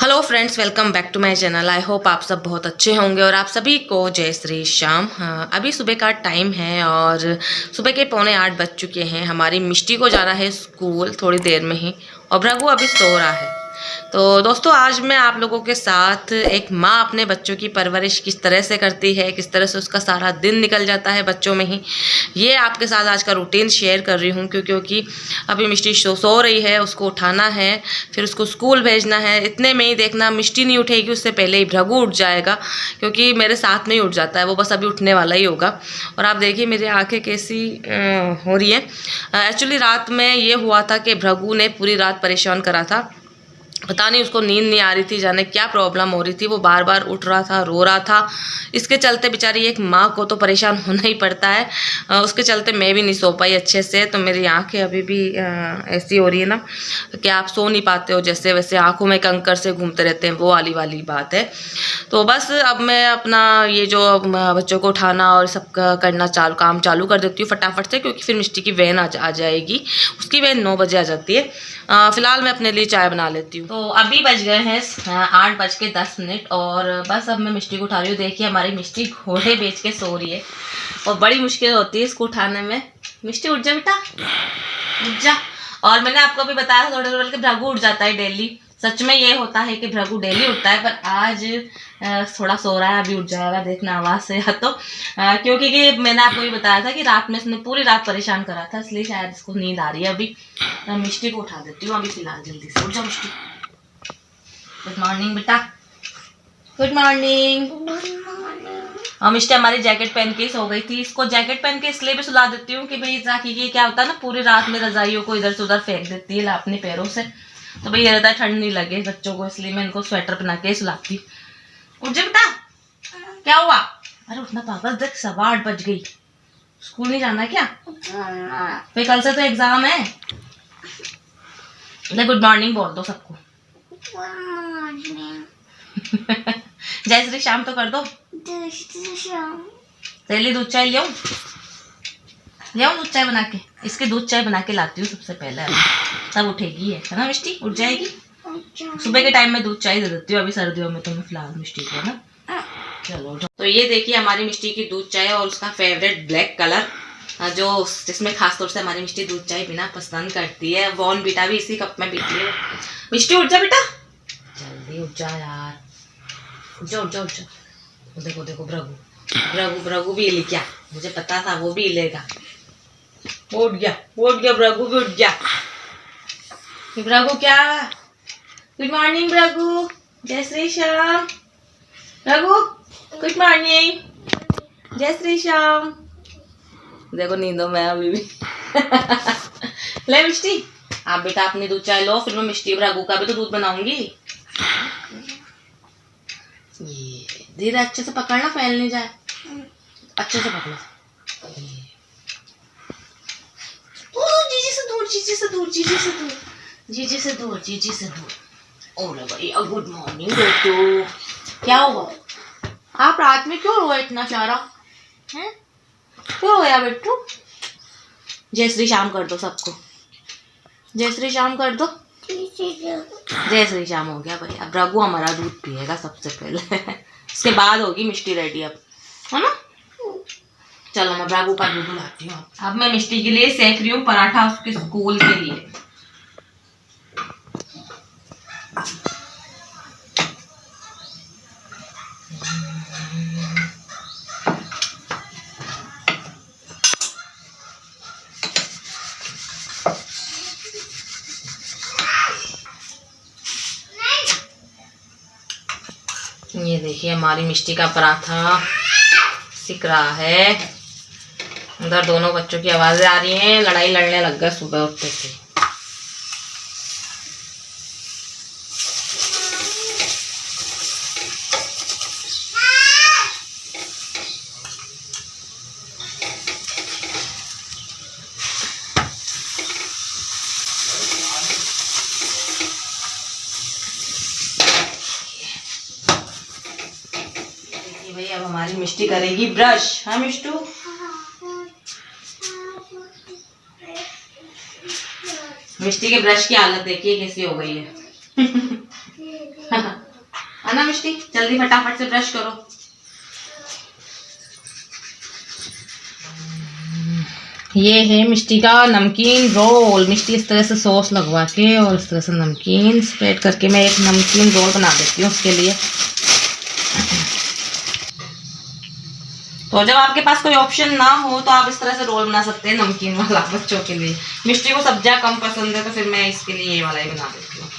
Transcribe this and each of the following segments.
Hello friends, welcome back to my channel. I hope आप सब बहुत अच्छे होंगे और आप सभी को जय श्री श्याम। अभी सुबह का टाइम है और सुबह के 7:45 बज चुके हैं। हमारी मिष्टी को जाना है स्कूल थोड़ी देर में ही और भृगु अभी सो रहा है। तो दोस्तों, आज मैं आप लोगों के साथ एक माँ अपने बच्चों की परवरिश किस तरह से करती है, किस तरह से उसका सारा दिन निकल जाता है बच्चों में ही, ये आपके साथ आज का रूटीन शेयर कर रही हूँ। क्योंकि अभी मिष्टी सो रही है, उसको उठाना है, फिर उसको स्कूल भेजना है। इतने में ही देखना, मिष्टी नहीं उठेगी उससे पहले ही भृगु उठ जाएगा, क्योंकि मेरे साथ में ही उठ जाता है वो, बस अभी उठने वाला ही होगा। और आप देखिए मेरी आंखें कैसी हो रही है। एक्चुअली रात में ये हुआ था कि भृगु ने पूरी रात परेशान करा था। पता नहीं उसको नींद नहीं आ रही थी, जाने क्या प्रॉब्लम हो रही थी, वो बार बार उठ रहा था, रो रहा था। इसके चलते बेचारी एक माँ को तो परेशान होना ही पड़ता है। उसके चलते मैं भी नहीं सो पाई अच्छे से। तो मेरी आंखें अभी भी ऐसी हो रही है ना कि आप सो नहीं पाते हो, जैसे वैसे आंखों में कंकर से घूमते रहते हैं, वो वाली बात है। तो बस अब मैं अपना ये जो बच्चों को उठाना और सब करना काम चालू कर देती हूँ फटाफट से, क्योंकि फिर मिष्टी की वैन आ जाएगी। उसकी वैन 9 बजे आ जाती है। फिलहाल मैं अपने लिए चाय बना लेती हूँ। तो अभी बज गए हैं 8:10 और बस अब मैं मिष्टी को उठा रही हूँ। देखिए हमारी मिष्टी घोड़े बेच के सो रही है और बड़ी मुश्किल होती है इसको उठाने में। मिष्टी उठ जा बेटा, उठ जा। और मैंने आपको भी बताया था थोड़े देर पहले कि भृगु उठ जाता है डेली। सच में ये होता है कि भृगु डेली उठता है, पर आज थोड़ा सो रहा है, अभी उठ जाएगा देखना आवाज से। तो क्योंकि मैंने आपको भी बताया था कि रात में इसने पूरी रात परेशान करा था, इसलिए शायद इसको नींद आ रही है। अभी मिष्टी को उठा देती हूँ अभी फिलहाल, जल्दी से उठ जाओ मिष्टी। गुड मॉर्निंग बेटा, गुड मॉर्निंग। और मिष्टी हमारी जैकेट पहन के सो गई थी। इसको जैकेट पहन के इसलिए भी सुला देती हूँ कि भाई ताकि ये क्या होता है ना, पूरी रात में रजाइयों को इधर से उधर फेंक देती है अपने पैरों से, तो भाई ये रहता है ठंड नहीं लगे बच्चों को, इसलिए मैं इनको स्वेटर पहना के सुलाती। उठ जा बेटा, क्या हुआ? अरे उठना पागल, देख 8:15 बज गई। स्कूल नहीं जाना क्या? फिर कल से तो एग्जाम है। गुड मॉर्निंग बोल दो सबको। जय श्री श्याम तो कर दो। तेरे लिए दूध चाय ले आऊं दूध चाय बना के, इसके दूध चाय बना के लाती हूँ सबसे पहले, तब उठेगी है ना मिष्टी, उठ जाएगी। सुबह के टाइम में दूध चाय दे देती हूँ अभी सर्दियों में, तो मैं फिलहाल मिष्टी को ना। चलो तो ये देखिए हमारी मिष्टी की दूध चाय और उसका फेवरेट ब्लैक कलर, जो जिसमें खासतौर से हमारी मिष्टी दूध चाय पीना पसंद करती है। बॉर्नवीटा भी इसी कप में पीती है। मिष्टी उठ जा बेटा, जल्दी उठ जा यार, उठ जा उठ जा उठ जा। देखो देखो भृगु भी ले, क्या मुझे पता था वो भी लेगा। उठ गया भृगु भी उठ गया। भृगु क्या, गुड मॉर्निंग भृगु, जय श्री श्याम। भृगु गुड मॉर्निंग, जय श्री श्याम। देखो नींदों में अभी भी। ले मिष्टी, आप बेटा अपनी दूध चाय लो, फिर मैं मिष्टी भृगु का भी तो दूध बनाऊंगी। ये धीरे अच्छे से पकड़ना, फैल नहीं जाए, अच्छे से पकड़ो। जीजी से दूर। ओरे भैया गुड मॉर्निंग बेटू, क्या हुआ? आप रात में क्यों रोए इतना सारा हैं? क्यों रोया बेटू? जय श्री श्याम कर दो सबको, जय श्री श्याम कर दो। जय श्री श्याम हो गया भाई। अब भृगु हमारा दूध पिएगा सबसे पहले। उसके बाद होगी मिष्टी रेडी, अब है ना। चलो मैं भृगु का दूध लाती हूँ। अब मैं मिष्टी के लिए सेक रही हूँ पराठा उसके स्कूल के लिए। ये देखिए हमारी मिष्टी का पराठा सिक रहा है। उधर दोनों बच्चों की आवाजें आ रही हैं, लड़ाई लड़ने लग गए सुबह उठते से। भाई अब हमारी मिष्टी करेगी ब्रश। हाँ मिष्टू, मिष्टी के ब्रश की हालत देखिए कैसी हो गई है। है ना मिष्टी? जल्दी फटाफट से ब्रश करो। ये है मिष्टी का नमकीन रोल। मिष्टी इस तरह से सॉस लगवा के और इस तरह से नमकीन स्प्रेड करके मैं एक नमकीन रोल बना देती हूँ उसके लिए। तो जब आपके पास कोई ऑप्शन ना हो तो आप इस तरह से रोल बना सकते हैं नमकीन वाला बच्चों के लिए। मिष्टी को सब्जियां कम पसंद है तो फिर मैं इसके लिए ये वाला ही बना देती हूँ।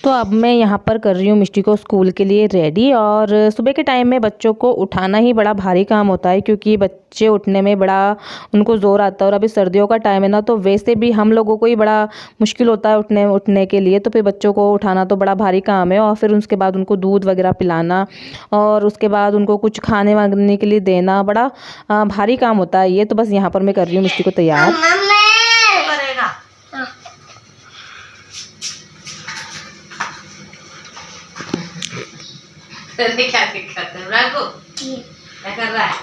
तो अब मैं यहाँ पर कर रही हूँ मिष्टी को स्कूल के लिए रेडी। और सुबह के टाइम में बच्चों को उठाना ही बड़ा भारी काम होता है क्योंकि बच्चे उठने में बड़ा उनको ज़ोर आता है। और अभी सर्दियों का टाइम है ना, तो वैसे भी हम लोगों को ही बड़ा मुश्किल होता है उठने के लिए। तो फिर बच्चों को उठाना तो बड़ा भारी काम है। और फिर उसके बाद उनको दूध वगैरह पिलाना और उसके बाद उनको कुछ खाने वाने के लिए देना बड़ा भारी काम होता है ये। तो बस यहाँ पर मैं कर रही हूँ मिष्टी को तैयार। क्या दिक्कत है राघु? क्या कर रहा है?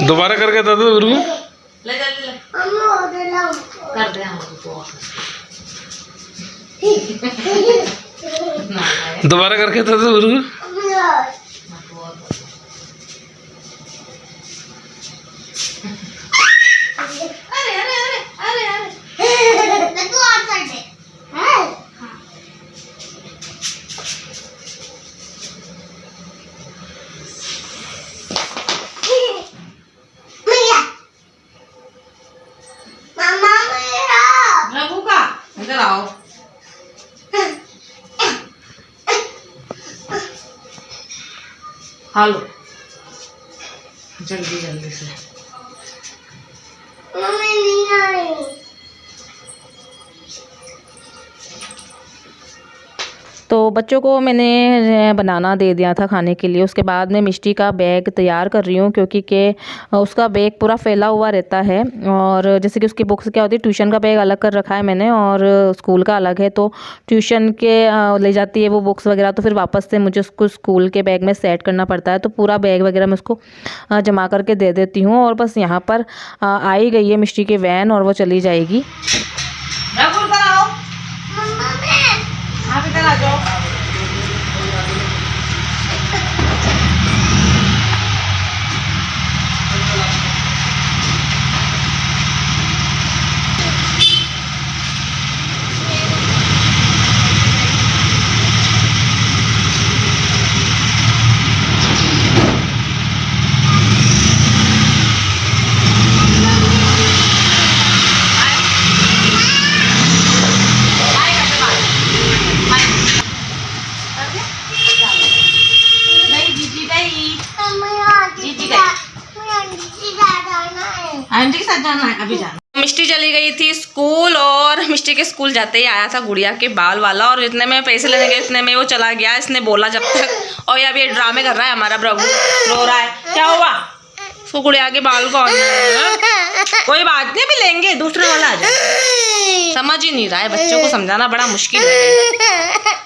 दोबारा करके दे दो गुरु। ले जल्दी ले कर दे हमको। दोबारा करके दे दो गुरु। इधर आओ। हालो जल्दी जल्दी से। मम्मी नहीं आई। तो बच्चों को मैंने बनाना दे दिया था खाने के लिए। उसके बाद मैं मिष्टी का बैग तैयार कर रही हूँ क्योंकि उसका बैग पूरा फैला हुआ रहता है। और जैसे कि उसकी बुक्स क्या होती है, ट्यूशन का बैग अलग कर रखा है मैंने और स्कूल का अलग है। तो ट्यूशन के ले जाती है वो बुक्स वगैरह, तो फिर वापस से मुझे उसको स्कूल के बैग में सेट करना पड़ता है। तो पूरा बैग वगैरह मैं उसको जमा करके दे देती हूँ। और बस यहाँ पर आ ही गई है मिष्टी की वैन और वो चली जाएगी। आप इधर आ जाओ। आंटी के साथ जाना है, अभी जाना। मिष्टी चली गई थी स्कूल और मिष्टी के स्कूल जाते ही आया था गुड़िया के बाल वाला और इतने में पैसे लेने गए, इतने में वो चला गया। इसने बोला जब तक, और अभी ये ड्रामे कर रहा है हमारा प्रभु, रो रहा है। क्या हुआ? उसको गुड़िया के बाल कौन है? कोई बात नहीं, अभी लेंगे, दूसरे वाला आ जाए। समझ ही नहीं रहा है, बच्चों को समझाना बड़ा मुश्किल है।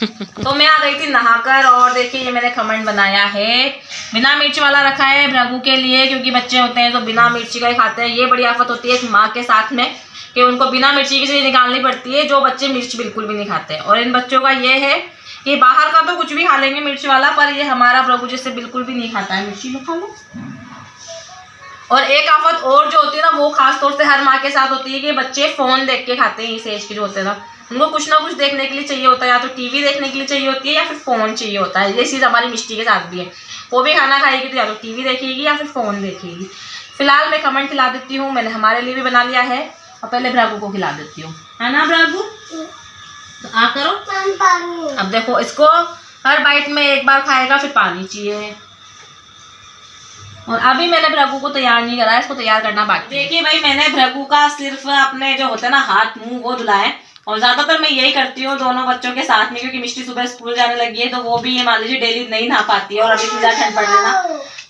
तो मैं आ गई थी नहाकर और देखिए ये मैंने खमन बनाया है। बिना मिर्च वाला रखा है प्रभु के लिए क्योंकि बच्चे होते हैं तो बिना मिर्ची का ही खाते हैं। ये बड़ी आफत होती है एक माँ के साथ में कि उनको बिना मिर्ची की चीज़ निकालनी पड़ती है, जो बच्चे मिर्च बिल्कुल भी नहीं खाते। और इन बच्चों का ये है कि बाहर का तो कुछ भी खा लेंगे मिर्च वाला, पर ये हमारा प्रभु जिससे बिल्कुल भी नहीं खाता है मिर्ची में खा लो। और एक आफत और जो होती है ना, वो खास तौर से हर माँ के साथ होती है कि बच्चे फोन देख के खाते हैं। इस एज के जो होते हैं ना, उनको कुछ ना कुछ देखने के लिए चाहिए होता है, या तो टीवी देखने के लिए चाहिए होती है या फिर फोन चाहिए होता है। ये चीज़ हमारी मिष्टी के साथ भी है। वो भी खाना खाएगी तो या तो टीवी देखेगी या फिर फोन देखेगी। फिलहाल मैं खमन खिला देती हूँ, मैंने हमारे लिए भी बना लिया है और पहले भ्रागू को खिला देती हूँ, है ना भ्रागू? तो आ करो। अब देखो इसको हर बाइट में एक बार खाएगा फिर पानी चाहिए। और अभी मैंने भ्रागू को तैयार नहीं करा है, इसको तैयार करना बाकी। देखिए भाई, मैंने भ्रागू का सिर्फ अपने जो होता है ना हाथ मुंह वो धुलाए और ज्यादातर मैं यही करती हूँ दोनों बच्चों के साथ में, क्योंकि मिष्टी सुबह स्कूल जाने लगी है तो वो भी मान लीजिए डेली नहीं नहा पाती है, और अभी इतनी ज्यादा ठंड पड़ रही है ना,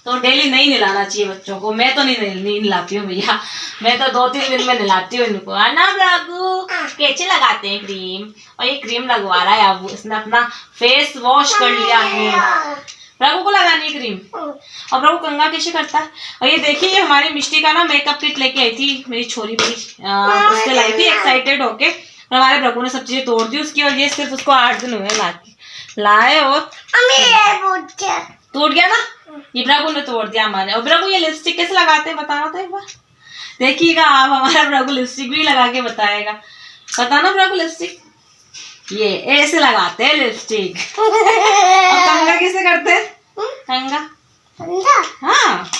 तो डेली नहीं नहलाना चाहिए बच्चों को। मैं तो नहीं नहलाती हूँ भैया, मैं तो 2-3 दिन में नहलाती हूँ इनको। ना रागू कैसे लगाते हैं क्रीम, और ये क्रीम लगवा रहा है अब, इसने अपना फेस वॉश कर लिया है। प्रभु को लगानी है क्रीम, और प्रभु कंघा कैसे करता है। और ये देखिए ये हमारी मिष्टी का ना मेकअप किट लेके आई थी मेरी छोरी बड़ी, उससे लाई थी एक्साइटेड होके, और हमारे प्रभु ने सब चीजें तोड़ दी उसकी, और ये सिर्फ उसको 8 दिन हुए लाए और टूट गया ना, ये प्रभु ने तोड़ दिया हमारे। और प्रभु ये लिपस्टिक कैसे लगाते हैं बताना तो एक बार, देखिएगा आप, हमारा प्रभु लिपस्टिक भी लगा के बताएगा। बताना प्रभु लिपस्टिक ये ऐसे लगाते हैं लिपस्टिक। और कंघा कैसे करते हैं, कंघा हाँ,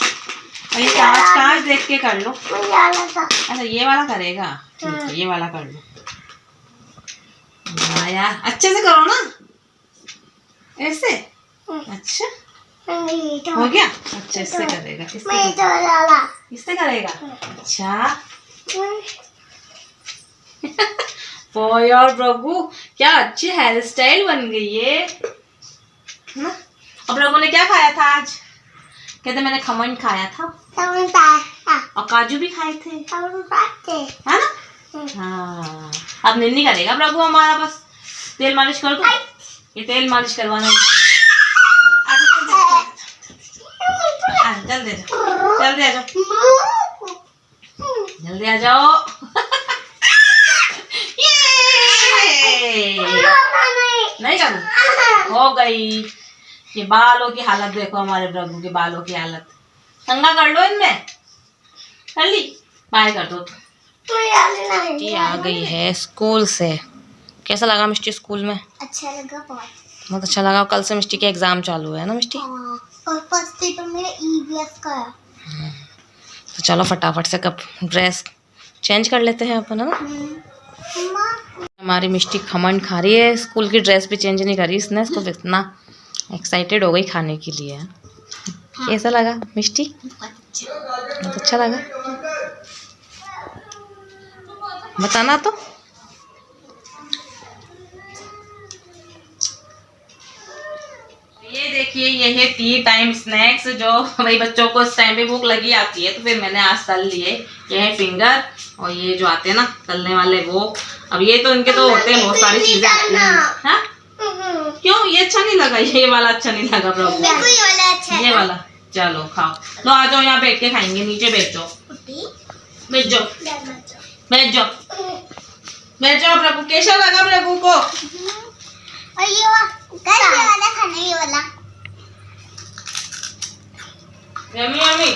और ये कांच देख के कर लो। अच्छा ये वाला करेगा, ठीक है ये वाला कर लो। हाँ यार अच्छे से करो ना, ऐसे अच्छा हो गया। अच्छा इससे करेगा, इससे करेगा अच्छा। यार प्रभु क्या अच्छी हेयर स्टाइल बन गई है ना। और प्रभु ने क्या खाया था आज, कहते मैंने खमन खाया था और काजू भी खाए थे, है ना। हाँ अब निन्नी करेगा प्रभु हमारा, बस तेल मालिश कर दो, ये तेल मालिश करवाना जल्दी जल्दी आ जाओ, जल्दी आ जाओ। नहीं करूँ, हो गई। ये बालों की हालत देखो, हमारे प्रभु के बालों की हालत। कंघा कर लो इनमें, कर ली, बाय कर दो तो। ये आ गई है स्कूल से। कैसा लगा मिष्टी स्कूल में? अच्छा लगा, बहुत अच्छा लगा। कल से मिष्टी के एग्जाम चालू है ना मिष्टी, और फर्स्ट पेपर मेरा ईवीएस का है। तो चलो फटाफट से कब ड्रेस चेंज कर लेते हैं अपन, है ना। हमारी मिष्टी खमन खा रही है, स्कूल की ड्रेस भी चेंज नहीं करी इसने, इसको इतना एक्साइटेड हो गई खाने के लिए। कैसा लगा मिष्टी? बहुत अच्छा लगा, बताना तो। ये देखिए ये है टी टाइम स्नैक्स, जो भाई बच्चों को इस टाइम पे भूख लगी आती है तो फिर मैंने आज तल लिए। ये है फिंगर, और ये जो आते हैं ना तलने वाले वो। अब ये तो इनके तो होते हैं बहुत सारी चीजें आती हैं। हाँ क्यों ये अच्छा नहीं लगा, ये वाला अच्छा नहीं लगा प्रभु, ये वाला चलो खाओ। तो आ जाओ यहाँ बैठ के खाएंगे, नीचे बैठ जाओ, बैठ जाओ, बैठ जाओ, बैठ जाओ। प्रभु कैसा लगा प्रभु को? और ये वाला खाना, ये वाला यम्मी यम्मी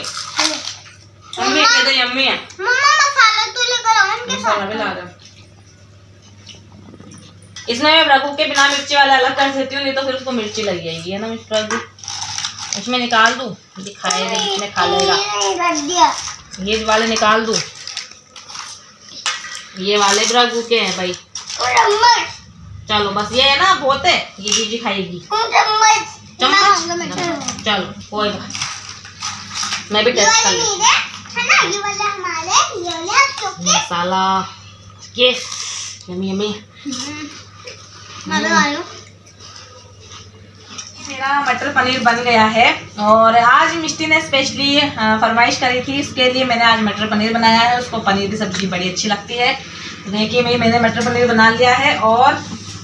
यम्मी कहते यम्मी है। मम्मा मसाला तो लेकर आओ, इनके मसाला भी ला दो। इसमें मैं प्रभु के बिना मिर्ची वाला अलग कर देती हूँ, नहीं तो फिर उसको मिर्ची लग जाएगी, है ना प्रभु। इसमें निकाल दूँ, दिखाएगा इसमें खा लेगा। ये वाले निकाल दूँ, ये वाले प्रभु के हैं भाई। चलो बस ये है ना बहुत है, ये दीदी खाएगी चम्मच। चलो कोई बात, मैं भी टेस्ट कर लूँ। मसाला ये यम्मी यम्मी। मेरा मटर पनीर बन गया है, और आज मिष्टी ने स्पेशली फरमाइश करी थी, इसके लिए मैंने आज मटर पनीर बनाया है। उसको पनीर की सब्जी बड़ी अच्छी लगती है। देखिए मैंने मटर पनीर बना लिया है, और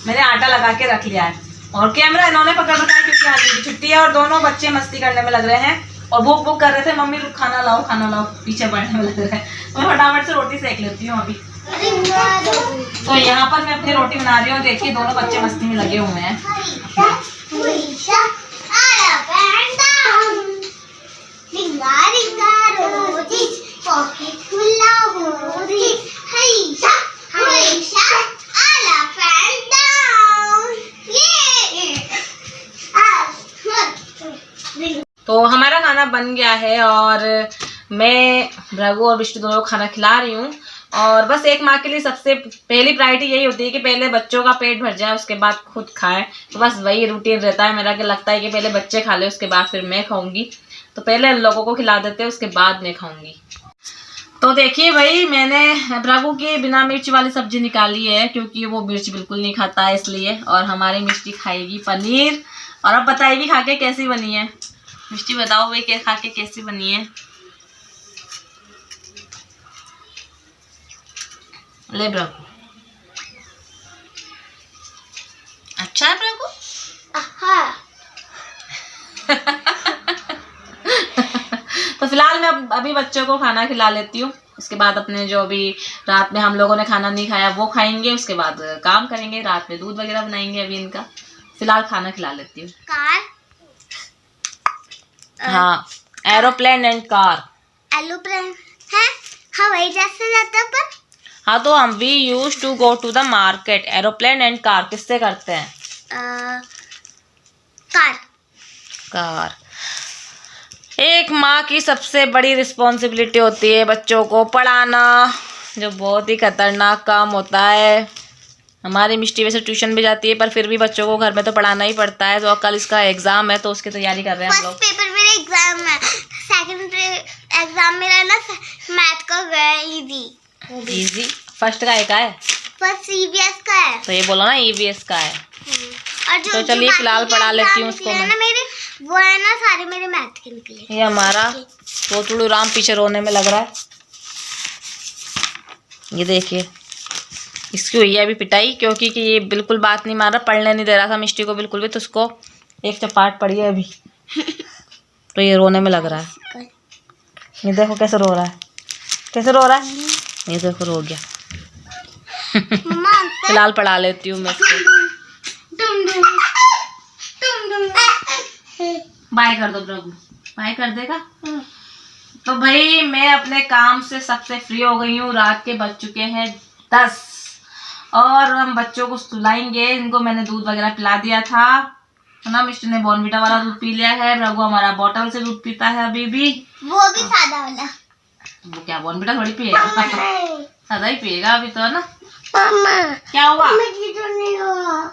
मैंने आटा लगा के रख लिया है, और कैमरा इन्होंने पकड़ रखा है क्योंकि आज मेरी छुट्टी है, और दोनों बच्चे मस्ती करने में लग रहे हैं और भूख कर रहे थे, मम्मी खाना लाओ, पीछे बढ़ने में लग रहे हैं। मैं फटाफट से रोटी सेक लेती हूँ अभी। तो यहाँ पर मैं अपनी रोटी बना रही हूँ, देखिए दोनों बच्चे मस्ती में लगे हुए हैं। तो हमारा खाना बन गया है, और मैं भृगु और विष्णु दोनों खाना खिला रही हूँ। और बस एक माँ के लिए सबसे पहली प्रायोरिटी यही होती है कि पहले बच्चों का पेट भर जाए, उसके बाद खुद खाए। तो बस वही रूटीन रहता है मेरा, कि लगता है कि पहले बच्चे खा ले, उसके बाद फिर मैं खाऊंगी। तो पहले लोगों को खिला देते हैं, उसके बाद मैं खाऊंगी। तो देखिए भाई, मैंने प्रभु की बिना मिर्च वाली सब्जी निकाली है क्योंकि वो मिर्च बिल्कुल नहीं खाता है इसलिए। और हमारी मिष्टी खाएगी पनीर। और अब बताइएगी खा के कैसी बनी है। मिष्टी बताओ भाई, क्या खा के कैसी बनी है। ले प्रभु, अच्छा है प्रभु। हाँ। तो फिलहाल मैं अभी बच्चों को खाना खिला लेती हूँ। उसके बाद अपने जो अभी रात में हम लोगों ने खाना नहीं खाया वो खाएंगे। उसके बाद काम करेंगे, रात में दूध वगैरह बनाएंगे। अभी इनका फिलहाल खाना खिला लेती हूँ। कार। हाँ, एरोप्लेन एंड कार। एरोप्लेन है हवाई जहाज से जाता है पर। हाँ, तो हम we use to go to the market. Aeroplane and car किससे करते हैं? कार। कार। एक माँ की सबसे बड़ी रिस्पॉन्सिबिलिटी होती है बच्चों को पढ़ाना, जो बहुत ही खतरनाक काम होता है। हमारी मिष्टी वैसे ट्यूशन भी जाती है पर फिर भी बच्चों को घर में तो पढ़ाना ही पड़ता है। तो कल इसका एग्जाम है तो उसकी तैयारी कर रहे हैं हम लोग। फर्स्ट पेपर मेरा एग्जाम है। सेकंड एग्जाम मेरा ना मैथ का गया इजी। फर्स्ट का एक है, फर्स्ट ईवीएस का है। तो ये बोलो ना ईवीएस का है। और जो तो चलिए फिलहाल पढ़ा लेती हूँ उसको मैं। ना मेरे वो है ना सारे मेरे मैथ के निकले। ये हमारा पोतुड़ू राम पीछे रोने में लग रहा है। ये देखिए, इसकी हुई है अभी पिटाई क्योंकि कि ये बिल्कुल बात नहीं मान रहा, पढ़ने नहीं दे रहा था मिष्टी को बिल्कुल भी। तो उसको एक चपाट पड़ी है अभी। तो ये रोने में लग रहा है। ये देखो कैसे रो रहा है, कैसे रो रहा है। ये देखो रो गया। फिलहाल पढ़ा लेती हूँ मैं इसको। बाय कर दो प्रभु, बाय कर देगा। तो भाई मैं अपने काम से सबसे फ्री हो गई हूँ। रात के बज चुके हैं 10 और हम बच्चों को सुलाएंगे। इनको मैंने दूध वगैरह पिला दिया था ना। मिष्टी ने बॉर्नविटा वाला दूध पी लिया है। प्रभु हमारा बोतल से दूध पीता है अभी भी। वो भी सादा वाला। वो क्या बॉर्नविटा थोड़ी पिएगा, सादा ही पिएगा अभी तो, है ना। मामा क्या हुआ? मुझे तो नहीं हुआ।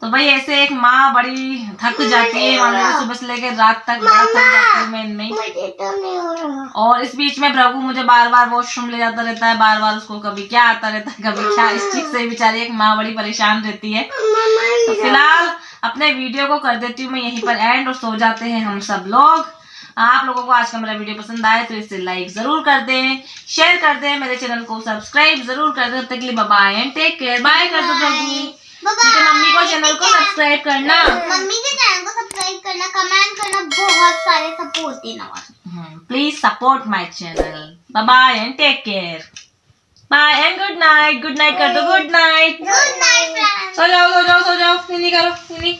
तो भाई ऐसे एक माँ बड़ी थक जाती है, मान लीजिए सुबह से लेकर रात तक बड़ा थक जाती हूँ मैं इनमें। मुझे तो नहीं हो रहा। और इस बीच में प्रभु मुझे बार बार वॉशरूम ले जाता रहता है, बार बार उसको कभी क्या आता रहता है कभी क्या। इस चीज से बेचारी एक माँ बड़ी परेशान रहती है। तो फिलहाल अपने वीडियो को कर देती हूँ मैं यहीं पर एंड और सो जाते हैं हम सब लोग। आप लोगों को आज का मेरा वीडियो पसंद आए तो इसे लाइक जरूर कर दें, शेयर कर दें, मेरे चैनल को सब्सक्राइब जरूर कर दें। तब तक के लिए bye bye and take care. Bye कर दो प्रभु। मम्मी को चैनल को सब्सक्राइब करना, मम्मी के चैनल को सब्सक्राइब करना, कमेंट करना, बहुत सारे सपोर्ट देना। Please support my channel. Bye bye and take care. Bye and good night. Good night कर दो, good night. Good night friends. सो जाओ सो जाओ सो जाओ। नहीं करो नहीं।